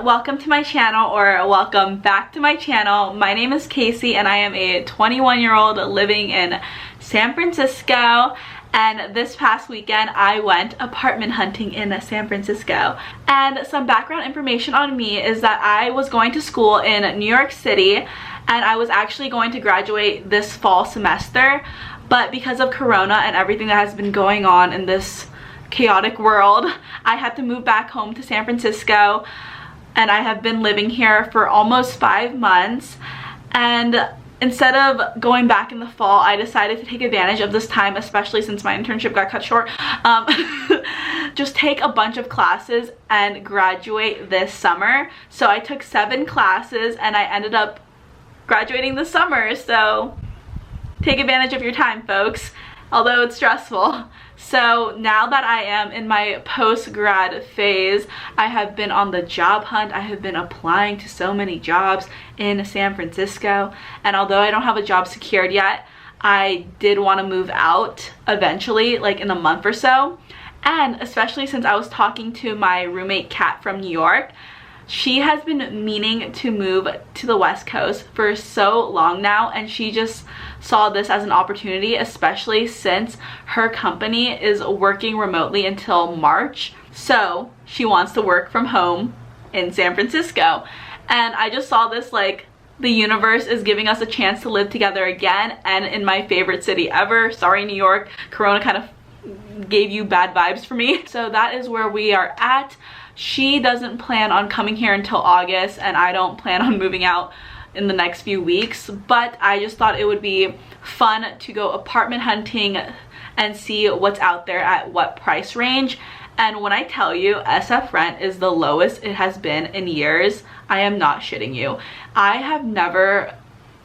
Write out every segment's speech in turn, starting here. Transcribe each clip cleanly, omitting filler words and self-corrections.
welcome to my channel, or welcome back to my channel. My name is Casey and I am a 21-year-old living in San Francisco, and this past weekend I went apartment hunting in San Francisco. And some background information on me is that I was going to school in New York City and I was actually going to graduate this fall semester, but because of Corona and everything that has been going on in this chaotic world, I had to move back home to San Francisco, and I have been living here for almost 5 months. And instead of going back in the fall, I decided to take advantage of this time, especially since my internship got cut short, just take a bunch of classes and graduate this summer. So I took 7 classes and I ended up graduating this summer. So take advantage of your time, folks, although it's stressful. So now that I am in my post-grad phase, I have been on the job hunt. I have been applying to so many jobs in San Francisco, and although I don't have a job secured yet, I did want to move out eventually, like in a month or so. And especially since I was talking to my roommate Kat from New York, she has been meaning to move to the West Coast for so long now, and she just saw this as an opportunity, especially since her company is working remotely until March. So she wants to work from home in San Francisco. And I just saw this like the universe is giving us a chance to live together again, and in my favorite city ever. Sorry, New York, Corona kind of gave you bad vibes for me. So that is where we are at. She doesn't plan on coming here until August, and I don't plan on moving out in the next few weeks, but I just thought it would be fun to go apartment hunting and see what's out there at what price range. And when I tell you SF rent is the lowest it has been in years, I am not shitting you. I have never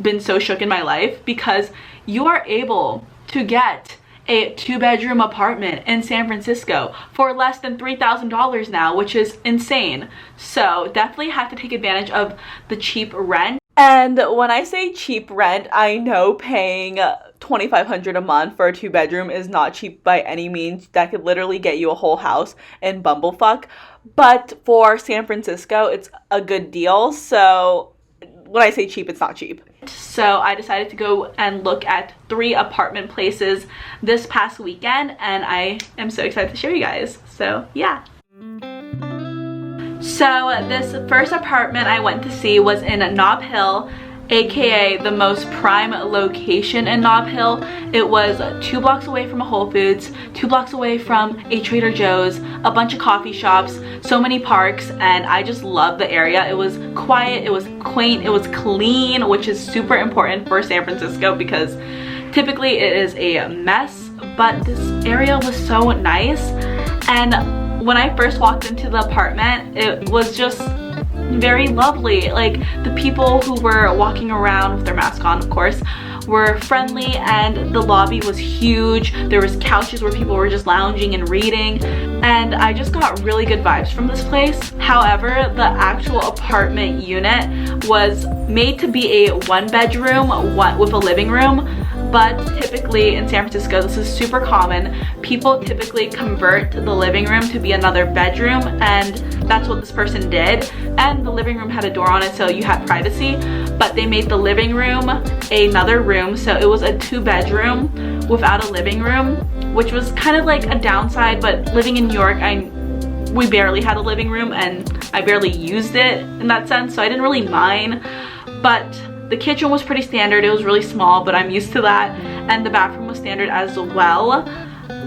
been so shook in my life, because you are able to get a 2-bedroom apartment in San Francisco for less than $3,000 now, which is insane. So definitely have to take advantage of the cheap rent. And when I say cheap rent, I know paying $2,500 a month for a 2-bedroom is not cheap by any means. That could literally get you a whole house in Bumblefuck. But for San Francisco, it's a good deal. So when I say cheap, it's not cheap. So I decided to go and look at 3 apartment places this past weekend, and I am so excited to show you guys. So yeah. So this first apartment I went to see was in Nob Hill, aka the most prime location in Nob Hill. It was 2 blocks away from a Whole Foods, 2 blocks away from a Trader Joe's, a bunch of coffee shops, so many parks, and I just loved the area. It was quiet, it was quaint, it was clean, which is super important for San Francisco because typically it is a mess, but this area was so nice. And when I first walked into the apartment, it was just very lovely. Like, the people who were walking around with their mask on, of course, were friendly, and the lobby was huge. There was couches where people were just lounging and reading, and I just got really good vibes from this place. However, the actual apartment unit was made to be a 1-bedroom with a living room, but typically in San Francisco, this is super common. People typically convert the living room to be another bedroom, and that's what this person did. And the living room had a door on it, so you had privacy, but they made the living room another room, so it was a 2-bedroom without a living room, which was kind of like a downside. But living in New York, we barely had a living room, and I barely used it in that sense, so I didn't really mind. But the kitchen was pretty standard. It was really small, but I'm used to that, and the bathroom was standard as well.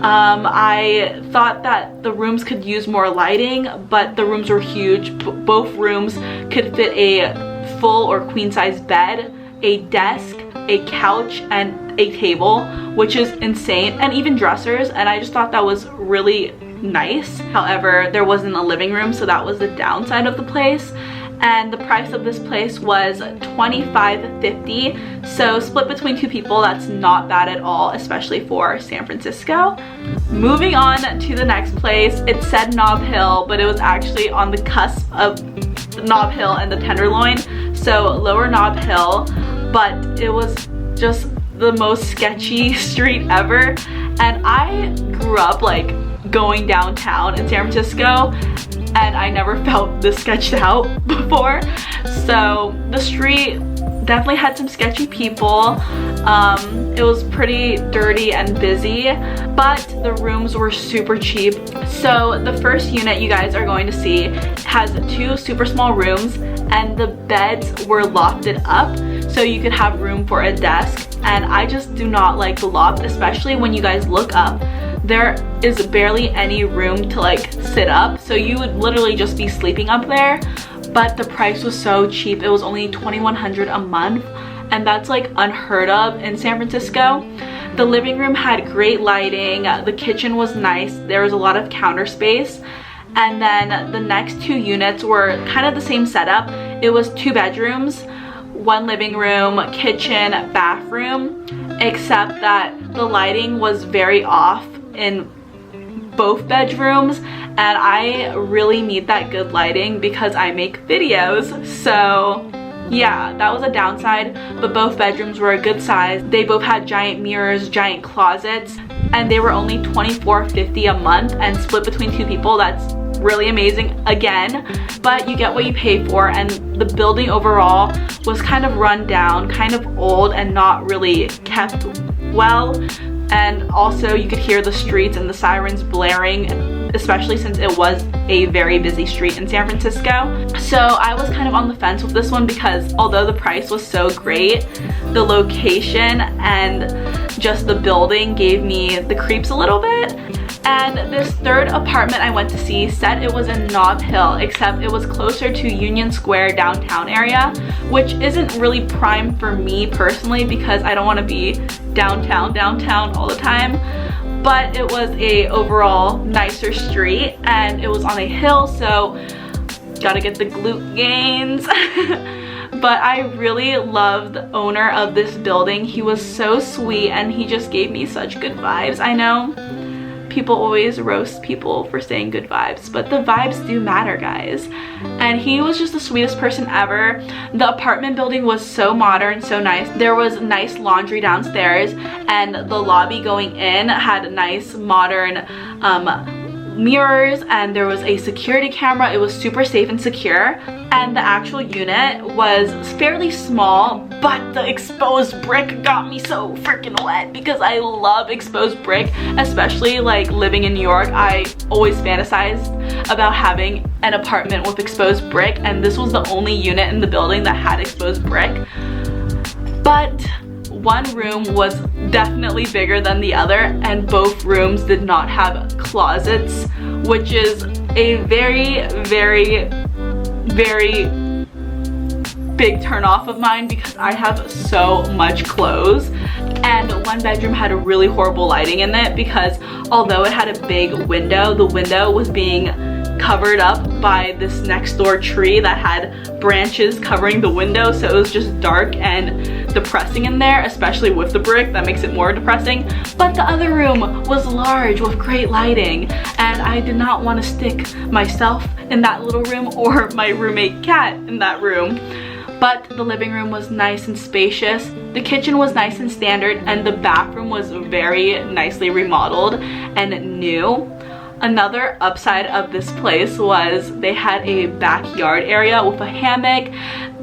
I thought that the rooms could use more lighting, but the rooms were huge. Both rooms could fit a full or queen size bed, a desk, a couch, and a table, which is insane, and even dressers, and I just thought that was really nice. However, there wasn't a living room, so that was the downside of the place. And the price of this place was $25.50, so split between 2 people, that's not bad at all, especially for San Francisco. Moving on to the next place, it said Nob Hill, but it was actually on the cusp of Nob Hill and the Tenderloin, so lower Nob Hill, but it was just the most sketchy street ever. And I grew up like going downtown in San Francisco, and I never felt this sketched out before. So the street definitely had some sketchy people. It was pretty dirty and busy, but the rooms were super cheap. So the first unit you guys are going to see has 2 super small rooms, and the beds were lofted up so you could have room for a desk. And I just do not like the loft, especially when you guys look up. There is barely any room to like sit up, so you would literally just be sleeping up there. But the price was so cheap. It was only $2,100 a month, and that's like unheard of in San Francisco. The living room had great lighting, the kitchen was nice, there was a lot of counter space, and then the next 2 units were kind of the same setup. It was 2 bedrooms, 1 living room, kitchen, bathroom, except that the lighting was very off in both bedrooms, and I really need that good lighting because I make videos. So yeah, that was a downside, but both bedrooms were a good size. They both had giant mirrors, giant closets, and they were only $24.50 a month, and split between 2 people. That's really amazing again, but you get what you pay for. And the building overall was kind of run down, kind of old, and not really kept well. And also you could hear the streets and the sirens blaring, especially since it was a very busy street in San Francisco. So I was kind of on the fence with this one because although the price was so great, the location and just the building gave me the creeps a little bit. And this third apartment I went to see said it was in Nob Hill, except it was closer to Union Square downtown area, which isn't really prime for me personally because I don't want to be downtown all the time. But it was a overall nicer street, and it was on a hill, so gotta get the glute gains. But I really loved the owner of this building. He was so sweet and he just gave me such good vibes. I know people always roast people for saying good vibes, but the vibes do matter, guys. And he was just the sweetest person ever. The apartment building was so modern, so nice. There was nice laundry downstairs, and the lobby going in had nice modern mirrors, and there was a security camera. It was super safe and secure. And the actual unit was fairly small, but the exposed brick got me so freaking wet because I love exposed brick, especially like living in New York. I always fantasized about having an apartment with exposed brick, and this was the only unit in the building that had exposed brick. But one room was definitely bigger than the other, and both rooms did not have closets, which is a very big turn off of mine because I have so much clothes. And one bedroom had a really horrible lighting in it because although it had a big window, the window was being covered up by this next door tree that had branches covering the window, so it was just dark and depressing in there, especially with the brick. That makes it more depressing. But the other room was large with great lighting, and I did not want to stick myself in that little room or my roommate cat in that room. But the living room was nice and spacious. The kitchen was nice and standard, and the bathroom was very nicely remodeled and new. Another upside of this place was they had a backyard area with a hammock,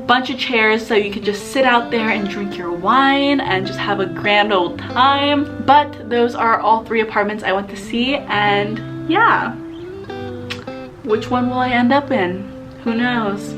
bunch of chairs, so you could just sit out there and drink your wine and just have a grand old time. But those are all 3 apartments I went to see, and yeah, which one will I end up in? Who knows?